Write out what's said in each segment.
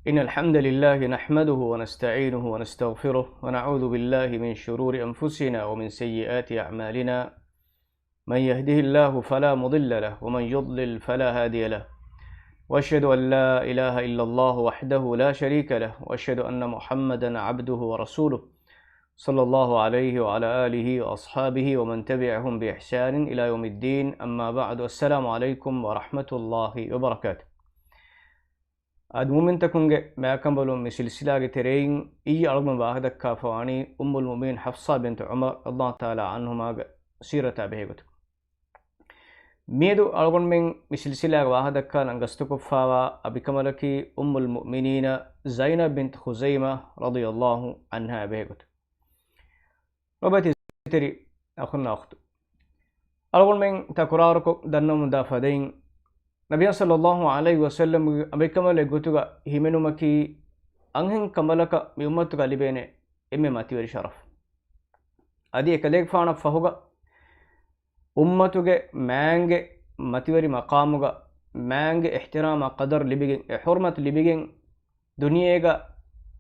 إن الحمد لله نحمده ونستعينه ونستغفره ونعوذ بالله من شرور أنفسنا ومن سيئات أعمالنا. من يهده الله فلا مضل له ومن يضلل فلا هادي له. وأشهد أن لا إله إلا الله وحده لا شريك له وأشهد أن محمدا عبده ورسوله صلى الله عليه وعلى آله وأصحابه ومن تبعهم بإحسان إلى يوم الدين. أما بعد، السلام عليكم ورحمة الله وبركاته. أدمومن تكونج ما كملوا من سلسلة ترين أرغم واحد كافواني المؤمنين حفصة بنت عمر الله تعالى عنهما سيرة بهجت ميدو أرغم من سلسلة واحد كان أنجستكو فاوا أبي كملكي المؤمنين زينب بنت خزيمة رضي الله عنها بهجت ربتي تري أخونا أختو أرغم من تكراركو دنو مدافدين نبي صلى الله عليه وسلم أبيكمل غوتوغا هيمنومكي أنهن كملك ميومتوغا لبينه إمي ماتيوري شرف أدي كليك فانا فهوغا أمتوغا مانغ ماتيوري مقاموغا مانغ احترام قدر لبيجين حرمة لبيجين دنياغا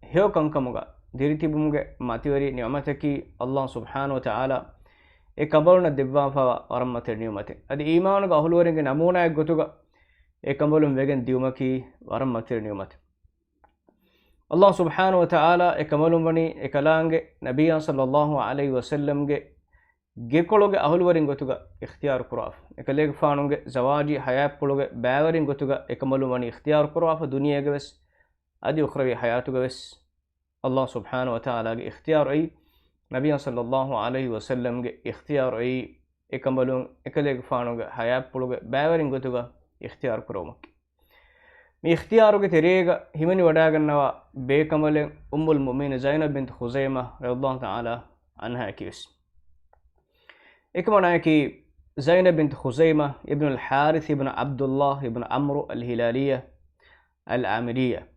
هيو كنكموغا ديرتي بومغا ماتيوري نعمتكي الله سبحانه وتعالى كبرنا دبان فوا ورمت النعمة أدي إيمانوغا أهلورينغ نمونا غوتوغا كمبلهم وجن ديومكي ورم ماتير نيومات الله سبحانه وتعالى كملهم بني كلانج نبي صلى الله عليه وسلم جيكولوج أهل ورين غتوغا اختيار كراف كليك فانونج زواجي حياة كولوج باورين غتوغا كملهم بني اختيار كراف دنيا جبس أدي أخروي حياته جبس الله سبحانه وتعالى اختيار أي نبي صلى الله عليه وسلم اختيار أي كملهم كليك فانونج حياة كولوج باورين غتوغا اختيار كرومك مي اختيارك تريغا همني وداغنوا بكمل المؤمنين زينب بنت خزيمة رضي الله تعالى عنها كيس اكمنا كي زينب بنت خزيمة ابن الحارث ابن عبد الله ابن عمرو الهلالية العامرية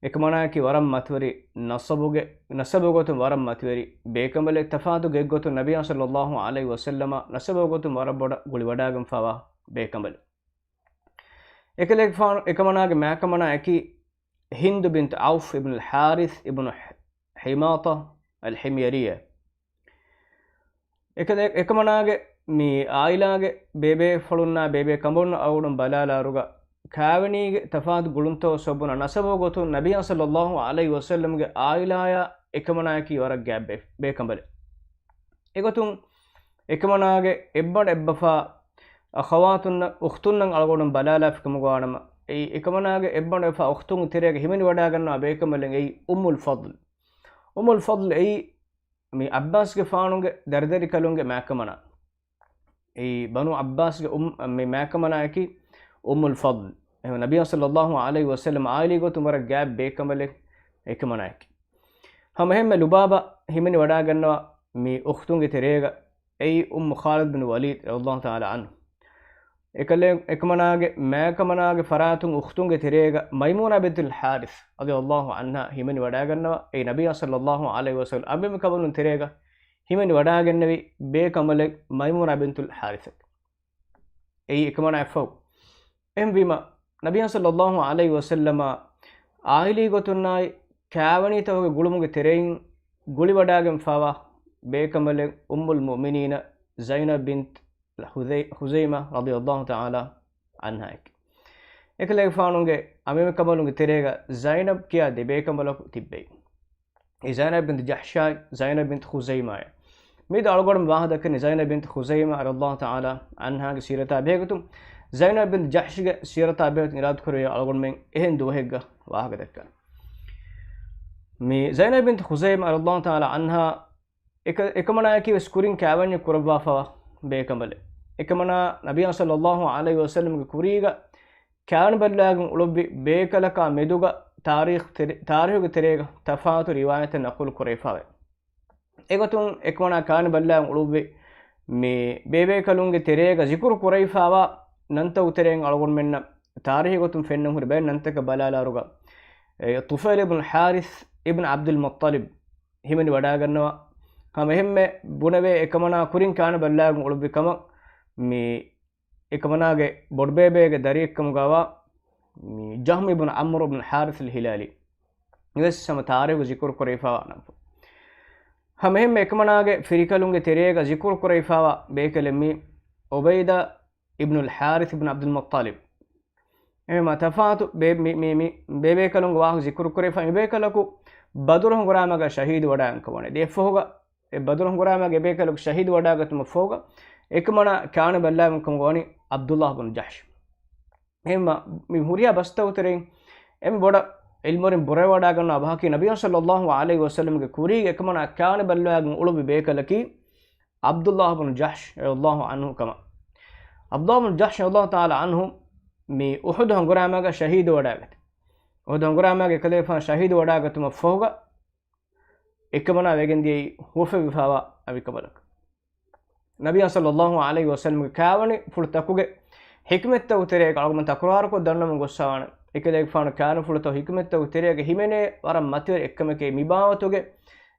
اكمنا كي ورم ماتوري نسبوغة ورم ماتوري بكمل تفادو جيغوتو نبي صلى الله عليه وسلم نسبوغة ورم غولي وداغن فوا بكمل إكمناك معكمنا أكي هند بنت عوف ابن الحارث ابن حماطة الحميرية إكمناك مي عائلاك بيبي فلونا بيبي كمبرنا أولن بلالا رغا كاونيك تفاد قلنتو سبنا نسبو غتو نبي صلى الله عليه وسلم عائلايا إكمناكي ورق جاب بيكمبل إكتون إكمناك إبن إبفا أخواتنا أختنا على قولن بلالا في كمقارنة أي إكمناك إبن إفا أختون تريك همين وداغنا بيكملن أي أم الفضل أي مي عباس كفانونك دردري كلونك معكمنا أي بنو عباس مي معكمنا أكي الفضل النبي صلى الله عليه وسلم عائلي قلت مرة جاب بيكملن إكمناك هم لبابا همين وداغنا مي أختون تريك أي خالد بن وليد رضي الله تعالى عنه إكمناك ماكمناك فراتون أختونك تريغا ميمونة بنت الحارث رضي الله عنها همن وداغنوا أي نبي صلى الله عليه وسلم أبي مكبلون تريغا همن وداغنوا بكملك ميمونة بنت الحارث أي إكمنا فوق بما نبي صلى الله عليه وسلم آهلي قطناي كاوني توغ قلمك ترين قلي وداغن فوا بكملك المؤمنين زينب بنت خزيمة رضي الله تعالى عنها إكليك فانونج أمي كمالونج تريغا زينب كيا دي بيكمالوك تبي زينب بنت جحشاي زينب بنت خزيمة ميد أرغور مباهدك زينب بنت خزيمة رضي الله تعالى عنها سيرتا بيغتم زينب بنت جحش سيرتا بيغتم إراد كوريا أرغور من إهن دوهيغا واهدك مي زينب بنت خزيمة رضي الله تعالى عنها إكمنا كي وسكورين كاوني كوربا فوا بيكمل إكمنا نبي صلى الله عليه وسلم كوريغا كان بلاغن أولوبي بيكلكا ميدوغا تاريخ تريغا تفاوت رواية نقول كوريفا إكتون إكمنا كان بلاغن أولوبي مي بيكلونغ تريغا ذكر كوريفا ننتو تريغ ألغون من تاريخ إكتون فنهم ربين ننتك بلالا رغا طفيل ابن الحارث ابن عبد المطلب همن وداغنوا هم بنوي إكمنا كورين كان بلاغن أولوبي كما مي إكمناගේ බොඩ්බේබේගේ දරියක්කම ගාවා ජහ්ම ඉබ්න අම්ර් ඉබ්න හාරිස් අල් හිලාලි ඉවස් සම තාරිහු zikr කරේෆාවා නම් හැම එකමනාගේ ෆිරිකලුන්ගේ තෙරේග zikr කරේෆාවා බේකලෙමි උබයිදා ඉබ්නු අල් හාරිස් ඉබ්නු අබ්දුල් මුත්තලිබ් එම තෆාතු බේබේකලුන්ගේ වාහු zikr කරේෆා බේකලකු බදුරුන් ගොරාමග ශහීද් වඩාංක වනේ දෙෆෝග e badurun gurama ge bekaluk shahid wada gatum foga ekmana kaana ballam kum goni abdullah ibn jahsh emma mi huriya bastawteren em boda ilmorin bore wada ganna abhaki nabiy sallallahu alaihi wasallam ge kuri ekmana kaana ballam ulubi bekalaki abdullah ibn jahsh radhiyallahu anhu kama abdullah ibn jahsh radhiyallahu ta'ala anhu mi uhud gurama ge shahid wada gat uhud gurama ge kalefa shahid wada gatum foga එකමනා වෙගෙන්දී හුෆෙ විෆාවා අවිකබලක නබිය සල්ලල්ලාහු අලයිහි වසල්ලම් කාවනි ෆුල්තකුගේ හික්මෙත්ත උතරේ කලගම තකුරාරකෝ දන්නම ගොස්සාවන එකලෙක් ෆාන කාන ෆුල්ත හික්මෙත්ත උතරේගේ හිමනේ වරම් මතේ එක්කමකේ මිබාවතුගේ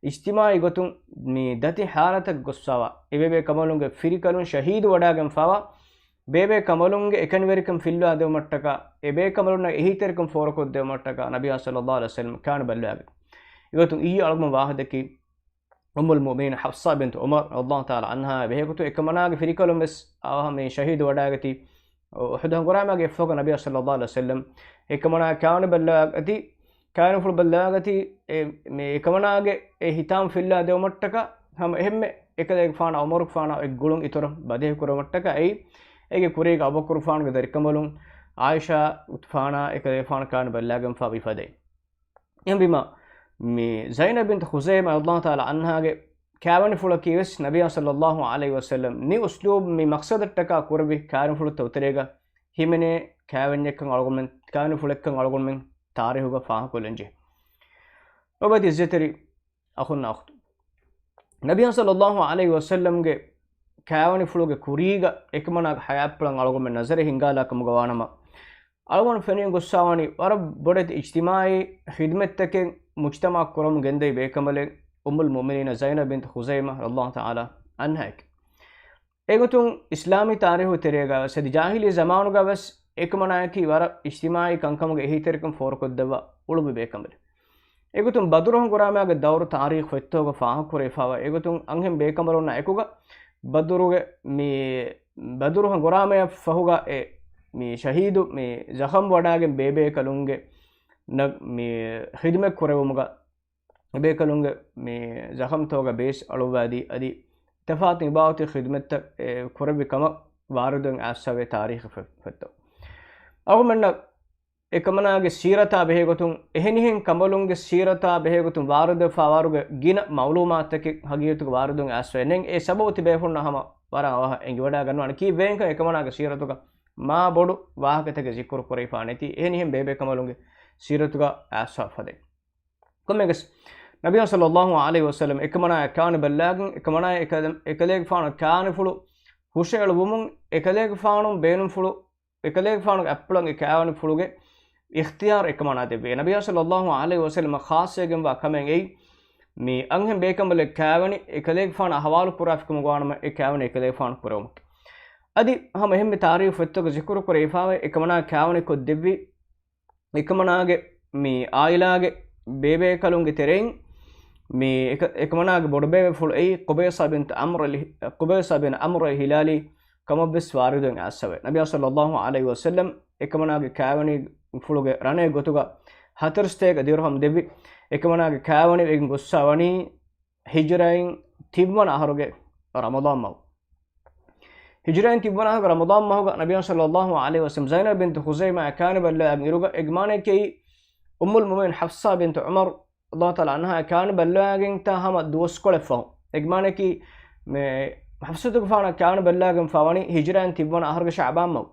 ඉස්තිමායි ගොතුන් මේ දති හාරතක් ගොස්සාවා එබෙබේ කමලුන්ගේ ෆිරිකලුන් ශහීද් වඩාගම් ෆාවා බේබේ කමලුන්ගේ එකන්වරිකම් ෆිල්වා දෙව මට්ටක එබේ කමලුන් එහිතරකම් ෆෝරකොත් දෙව මට්ටක නබිය සල්ලල්ලාහු අලයිහි වසල්ලම් කාන බල්ලාගේ ಇವತ್ತು ಈ ಅಳಮ ವಾಹದಕ್ಕೆ ಉಮ್ಮುಲ್ ಮುಮಿನ್ ಹಫ್ಸಾ ಬಿಂತ್ ಉಮರ್ ರದಿಯಲ್ಲಾಹು ತಾಲಾ ಅನ್ಹಾ ಬೆಹಕತು ಎಕಮನಾಗೆ ಫಿರಿಕಲುಂ ಬಸ್ ಅವಹಮೆ ಶಹೀದ್ ವಡಾಗತಿ ಉಹುದ್ ಗುರಾಮಾಗೆ ಫೋಗ ನಬಿ ಸಲ್ಲಲ್ಲಾಹು ಅಲೈಹಿ ವಸಲ್ಲಂ ಎಕಮನಾ ಕಾನ ಬಲ್ಲಾಗತಿ ಕಾನ ಫುಲ್ ಬಲ್ಲಾಗತಿ ಎಕಮನಾಗೆ ಎ ಹಿತಾಂ ಫಿಲ್ಲಾ ದೇವ ಮಟ್ಟಕ ಹಮ ಎಹಮ್ಮೆ එකදෙක් ෆාන උමරුක් ෆාන එක් ගුළුන් ඉතර බදේ කුරමට්ටක ඇයි ඒගේ කුරේක අබකුරු ෆානගේ දරිකමලුන් ආයිෂා උත්ෆානා එකදේ ෆාන කාන බල්ලාගම් ෆා විෆදේ එම්බිමා මේ zainab bint khuzaimah radhiyallahu ta'ala anhaගේ කෑවනි ෆුල කීවස් නබිය සල්ලල්ලාහු අලයිහි වසල්ලම් නි උස්ලූබ් මේ මක්සදට්ටක කුරබි කෑවනි ෆුල තවතරේග හිමනේ කෑවනි එක්කන් අලගොමෙන් කෑවනි ෆුල එක්කන් අලගොමෙන් තාරිහුග ෆාහ කොලෙන්ජේ ඔබති ඉස්සතරි අඛුන් අඛතු නබිය සල්ලල්ලාහු අලයිහි වසල්ලම්ගේ කෑවනි ෆුලගේ කුරීග එකමනක් හයප්පලන් අලගොමෙන් නසර හිංගාලකම ගවානම අලගොන් ෆෙනින් ගොස්සාවනි වර බොඩේ ඉජ්තිමායි ඛිදමත්තකෙන් मुज्तमा कुरम गेंदे बेकमले उम्मुल मुमिनीन ज़ैनब बिन्त खुज़ैमा रदियल्लाहु ताला अन्हा एगतुं इस्लामी तारीख तेरेगा सदी जाहिली ज़मानुगा बस एकमनायकी वर इज्तिमाई कंकमगे एहितरकम फोरकोद्दवा उळुबि बेकमले एगतुं बदरुह गुरामागे दौर तारीख फेत्तोगा फाह कुरेफावा एगतुं अंहेम बेकमलोना एकुगा बदरुगे मी बदरुह गुरामे फहुगा ए मी शहीदु मी ज़खम वडागे बेबे कलुंगे नग मे खिदमत कुरेवमुगा बेकलुंगे मे जखम तोगा बेस अळुवादी अदि तफात निबावती खिदमत कुरेबि कम वारुदं आसवे तारीख फत्तो अगमन्न एकमनागे सीरता बेहेगतुं एहनिहिं कमलुंगे सीरता बेहेगतुं वारुद फावारुगे गिन मालूमातके हगियतुगे वारुदं आसवे नें ए सबवति बेहुन्न हमा वरा वह एंगि वडा गन्नवान की वेंක එකමනාගේ සීරතුක මා බොඩු වාහකතක zikr කුරේෆා නැති එහනිහිම් බේබේ කමලුන්ගේ सीरतुगा आसा फदे कमेगस नबी सल्लल्लाहु अलैहि वसल्लम एकमना कान बल्लागन एकमना एकलेग फान कान फुलु हुशेल वुमुन एकलेग फानु बेनुम फुलु एकलेग फानु एप्पलंगे कावन फुलुगे इख्तियार एकमना देबे नबी सल्लल्लाहु अलैहि वसल्लम खासयगम वा कमें एई मी अंगेम बेकमले कावनी एकलेग फान हवालु पुराफिकम गवानम ए कावन एकलेग फान पुरम अदि हम एहम तारीफ फत्तुग जिक्र कुरेफावे एकमना कावनी को दिव्वी එකමනාගේ මේ ආයිලාගේ බේබේ කලුන්ගේ තෙරෙන් මේ එකමනාගේ බොඩ බේබේ ෆුල් ඒ කුබේසා බින් අම්ර හිලාලි කමබස් වාරිදුන් අස්සවේ නබිය සල්ලල්ලාහු අලයිහි වසල්ලම් එකමනාගේ කෑවනි ෆුලුගේ රණේ ගොතුග හතරස්තේක දිරහම් දෙවි එකමනාගේ කෑවනි වෙගින් ගොස්සවනි හිජරයින් තිබ්මන අහරුගේ රමදාන් මව हिजरन तिबना रमदान महोगा नबी सल्लल्लाहु अलैहि वसल्लम ज़ैनब बिन्त खुज़ैमा कान बल्ला अमीरुगा इगमाने के उम्मुल मुमिन हफ्सा बिन्त उमर अल्लाह ताला अन्हा कान बल्ला गिन ता हम दोस कोले फो इगमाने की में हफ्सा तो फाना कान बल्ला गिन फावनी हिजरन तिबना हरग शअबान महो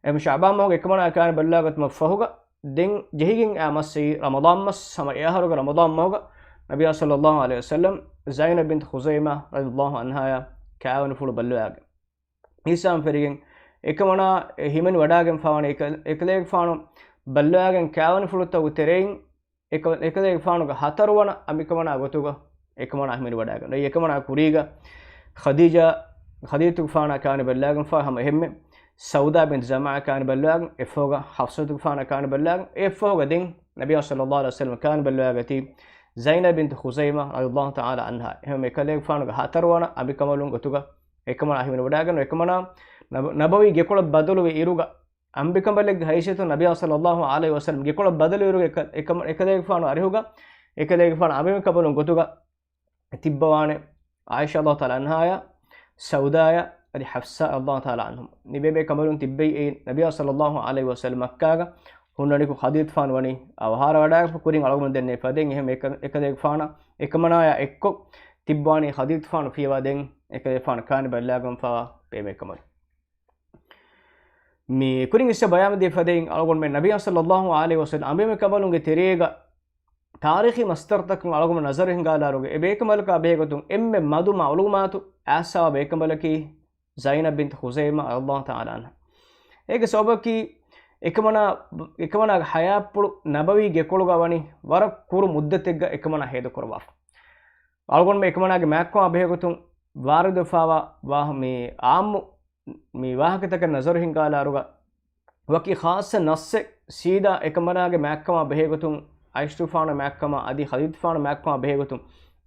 एम शअबान महो इगमाना कान बल्ला गत मफहुगा दिन जहिगिन अमसी रमदान मस हम यहरग रमदान महोगा नबी सल्लल्लाहु अलैहि वसल्लम ज़ैनब बिन्त खुज़ैमा रदियल्लाहु अन्हा कान फुल बल्ला ईसाम फेरिගෙන් එකමනා හිමන් වඩාගෙන් ෆාවන එකලේක ෆානු බල්ලාගෙන් කෑවන ෆුලුත උතරෙන් එකලේක ෆානුග හතරවන අමිකමනා ගොතුග එකමනා හිමන් වඩාගෙන් ඒ එකමනා කුරීග खदीजतु फ़ाना कान बल्लागन फ़ा हम एहमे सऊदा बिन ज़मा कान बल्लागन एफ़ोगा हफ्सतु फ़ाना कान बल्लागन एफ़ोगा दिन Nabi sallallahu alaihi wasallam kan balwagati Zainab bint Khuzaimah radhiyallahu ta'ala anha ehme ekale fanuga hatarwana abi kamalun gotuga ekamana ahimene wadagan ekamana nabawi gekola badalu ve iruga ambikambale haishatu Nabi sallallahu alaihi wasallam gekola badalu iruga ekale fanu arihuga ekale fanu abi kamalun gotuga tibbawane Aisha radhiyallahu ta'ala anha Saudaya adi Hafsa radhiyallahu ta'ala anhum nibebe kamalun tibbai Nabi sallallahu alaihi wasallam makkaga hunnaniku hadith fan wani awhara wada kurin alagum denne faden ehem ekadek fana ekamana ekko tibbani hadith fan fiwa den ekadek fan kan ballagam fa peme kamal mi kurin isse bayam de faden alagum me Nabi sallallahu alaihi wasallam ambeme kamalunge terega tarikhi mastartak alagum nazar hingalaruge ebe kamal ka begotun emme madu ma'lumatu asa be kamalaki Zainab bint Khuzaimah radhiyallahu ta'ala anha ege sobaki ekmana hayapulu nabawi gekoluga wani wara kuru muddategga ekmana hedu korwa algon me ekmana ge makko abehegutun warudu fawa wah me ammu me wahakataka nazar hingala aruga waki khas nasse sida ekmana ge makko abehegutun aishtufana makko adi hadithfana makko abehegutun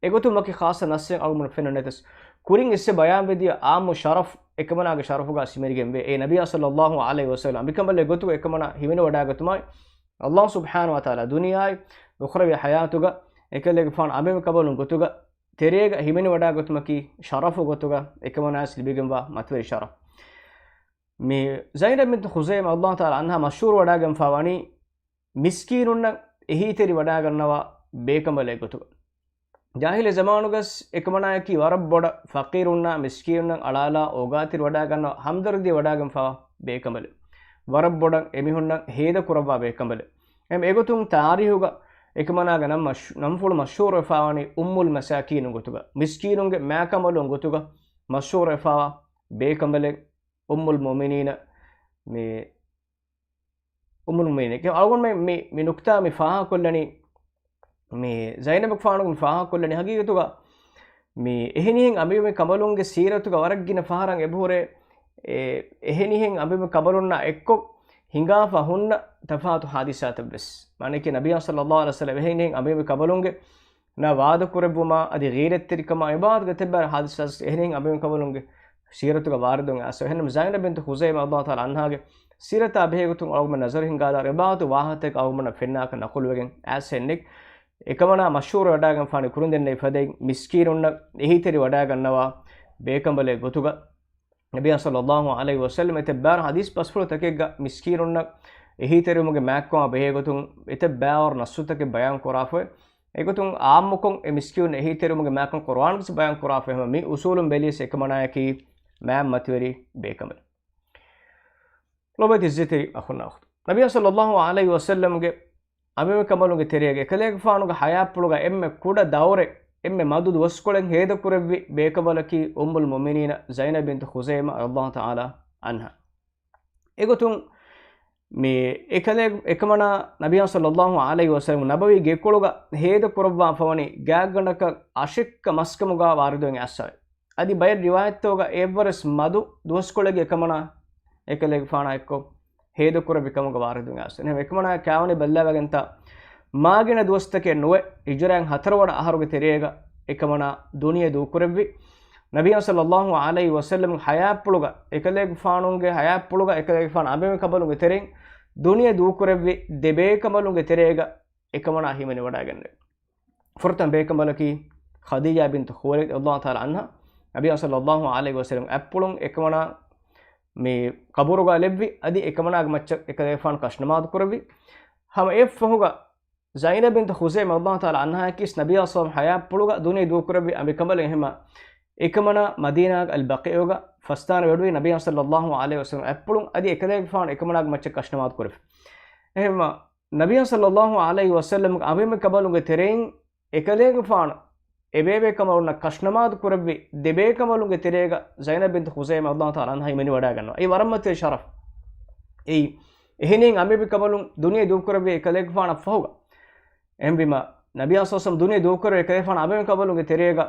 egutum waki khas nasse algon fenanetes kurin isse bayan vediya ammu sharaf ekmana ge sharafuga simerigembe e Nabiy sallallahu alaihi wasallam bikambale gotu ekmana himene wada gotumai Allah subhanahu wa ta'ala duniyai ukhrawi hayatuga ekale fan abem kabalun gotuga terega himene wada gotumaki sharafu gotuga ekmana silbigemba matwe sharaf me Zainab bint Khuzaimah Allah ta'ala anha mashhur wada gam fawani miskinunna ehi teri wada gannawa bekambale gotuga Jahil zamanugas ekmanayaki warab boda faqirunna miskinunna alala ogatir wada ganna hamdardi wada gam fa bekamale warab boda emihunna heda kurava bekamale em egotun tarihuga ekmanaga namfulu mashhur fawani ummul masakin gotuga miskinunge makamalu gotuga mashhur fawa bekamale ummul mu'minina me ummul mu'minin ke algon me nukta me faha kollani me Zainab faanu faha kollani hagigatuga me ehenihen abibe kamalunge siratuga waraggina faharan ebhure ehenihen abibe kabalunna ekko hinga fahunna tafatu hadisat bes mane ke Nabiy sallallahu alaihi wasallam ehenihen abibe kabalunge na wada kurebuma adi ghirettirikama ibad gatebbar hadisat ehenihen abibe kabalunge siratuga waradun aso ehenam Zainab bint Khuzaimah radhiyallahu ta'ala anhage sirata abhegutun alguma nazar hingada ibadu wahatek alguma fennaka naqulwegen asennik ekmana mashhur wada gam fani kurundenne fadai miskinunna ehiteri wada gannawa bekambale gotuga Nabiy sallallahu alaihi wasallam etebbar hadis pasfulu takegga miskinunna ehiteri muge makko behegotun etebbar nasutake bayan korafe egotun ammukon e miskin ehiteri muge makko Qur'an kis bayan korafe mi usulum belis ekmana yaki mam matweri bekambale lobati ziteri akhuna Nabiy sallallahu alaihi wasallam ge abeme kamalunge terege kalege faanuga hayapuluga emme kuda dawre emme madudu waskolen heda kurevvi bekabalaki ummul mu'minina Zainab bint Khuzaimah radhiyallahu ta'ala anha egotun me ekale ekmana Nabiy sallallahu alaihi wasallam nabawi gekoluga heda kurabwa fawani gaagganaka ashikka maskamuga wariduen assawe adi bayar riwayattoga everes madu duwaskolege ekmana ekalege faana ekko hedu kurabikamuga waridun asne ekmana kawani ballawagenta magina dostake nowe hijran hatarwada aharuge terega ekmana duniya du kurabbi Nabiy sallallahu alaihi wasallam hayapuluga ekalege faanunge hayapuluga ekalege faan abeme kabalunge tereng duniya du kurabbi debe kabalunge terega ekmana himene wada ganne furtan be kabalaki Khadija bint Khuwailid radhiyallahu ta'ala anha Nabiy sallallahu alaihi wasallam appulun ekmana me kaburuga lebbi adi ekmanaag macca ekadefan kashnamaad kurbi ham efahuga Zainab bint Khuzaimah radhiyallahu ta'ala anha kis Nabiy sallallahu haya puluga duniya du kurbi ambi kamal ehma ekmana Madina al-Baqi'uga fastan wedwi Nabiy sallallahu alaihi wasallam appulun adi ekadefan ekmanaag macca kashnamaad kurbi ehma Nabiy sallallahu alaihi wasallam abime kabalunge tereng ekadefan ebebe kamaluna kashnamaad kurabbi debe kamalunge terega Zainab bint Khuzaimah radhiyallahu ta'ala anha imeni wada ganna ei waramate sharaf ei ehinin amebe kamalun duniya du kurabbi ekale faana fahuga embima Nabiy sallallahu duniya du kurabbi ekale faana abeme kamalunge terega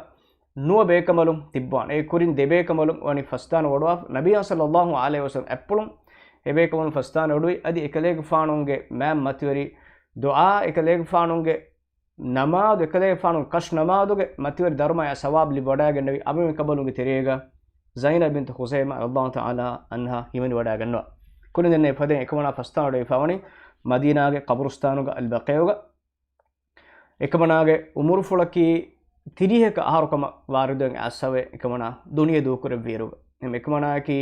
nuwa be kamalun tibban ei kurin debe kamalun wani fastan wadwa Nabiy sallallahu alaihi wasallam appulun ebe kamalun fastan wadwi adi ekale faanunge mam matwari ದುಆ ekaleeg faanunge namaadu ekaleeg faanun kash namaaduge matiwer darma ya sawab li wadagennawi abime kabalunge terega Zainab bint Khuzaima radhiyallahu ta'ala anha himani wadaganwa kunin denne faden ekamana fastanu ifawani Madinage qabrustanuga al-Baqiyuga ekamanaage umur fulaki tiriheka aharukama wariduen asave ekamana duniya dukure viruga ekamanaaki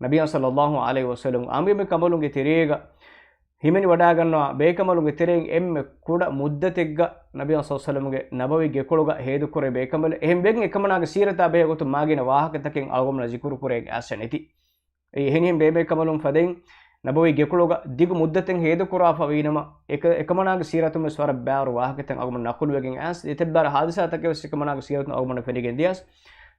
Nabiya sallallahu alaihi wasallam amime kabalunge terega himeni wadaganwa bekamalunge tereng emme kuda muddategga Nabiya sallallahu alaihi wasallamge nabawi gekoluga hedu kore bekamal ehem begen ekamanaage sirata be gotu magina wahakataken algomna zikuru kore asaneti ehenim bebe kamalum faden nabawi gekoluga digu muddaten hedu kura fawinama ekamanaage siratum swara baaru wahakatan algomna naqul wegen as etebbar hadisatake ekamanaage siratun algomna fenigen dias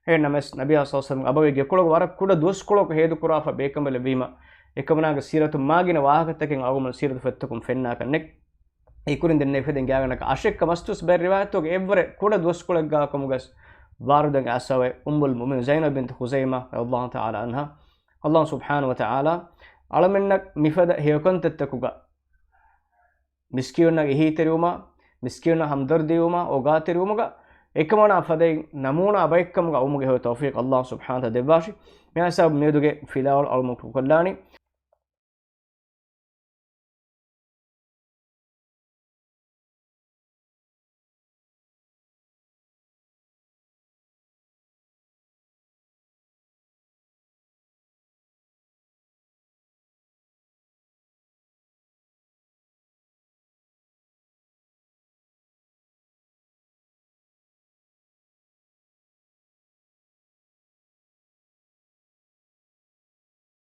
he namas Nabiya sallallahu alaihi wasallam abawi gekoluga war kuda dos kolok hedu kura fa bekamal wima ekamanaage siratu magina wahakataken algomna siratu fettakum fenna kannek ikurin denne feden gaganaka ashekka mastus ber riwayatog evre kuda dos kolok ga kamugas warudan asawe ummul mu'minin Zainab bint Khuzaima radhiyallahu ta'ala anha Allah subhanahu wa ta'ala alamennak mifada heyokantattakuga miskiyunna ehiteriuma miskiyunna hamdardiuma ogateriumuga ekamana fadai namuna abaykkamuga umuge hoy tawfiq Allah subhanahu wa ta'ala devashi me asab meduge filawal almuku kollani